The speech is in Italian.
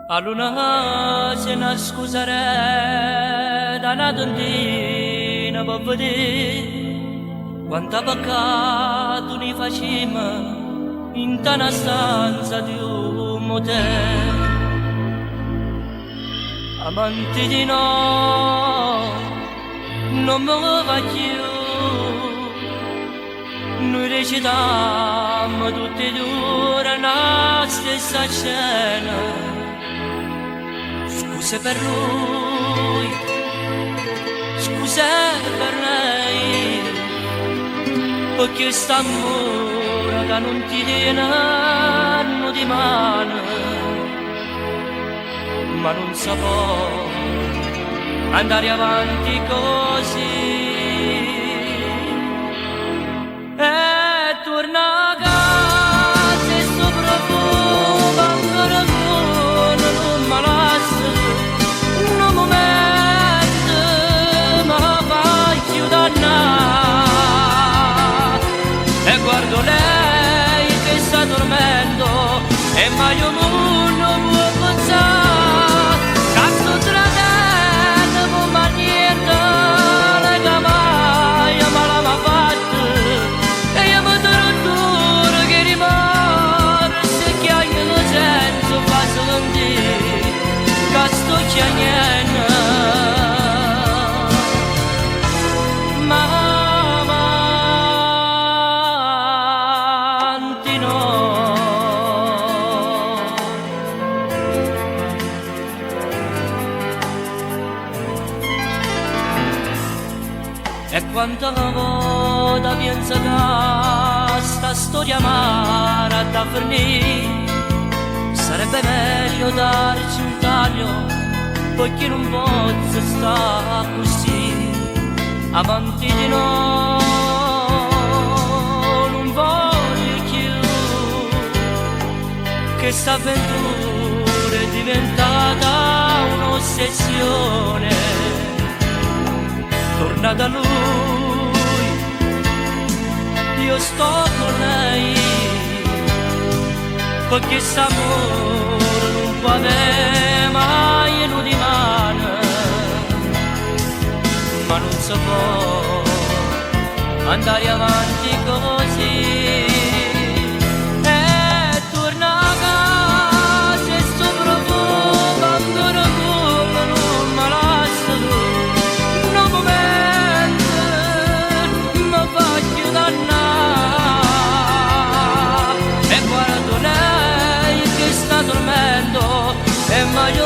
A luna se nascusere da una dondina per vedere quanta peccato ne facciamo in tana stanza di un motel. Amanti di no, non me lo va più, noi recitiamo tutti e due la stessa scena. Scuse per lui, scuse per lei, perché st'amore che non ti tiene di mano, ma non si può andare avanti così. E torna a casa e sto profumo ancora buono non mi lascia. E guardo lei che sta dormendo e mai un non può pensare che sto tradendo ma niente le mai ma la m'ha fatta e io mi torturo che rimane se che hai lo senso faccio dire che sto chiagnendo. E quanta volta penso che sta storia amara da finire, sarebbe meglio darci un taglio, perché non posso stare così, amanti di no, non voglio più, che sta avventura è diventata un'ossessione. Torna da lui, io sto con lei, perché s'amore non può avere mai un di mano, ma non si può andare avanti così. E torna a casa e sto profumo ancora come non mi lascia lui. E guardo lei che sta dormendo e mai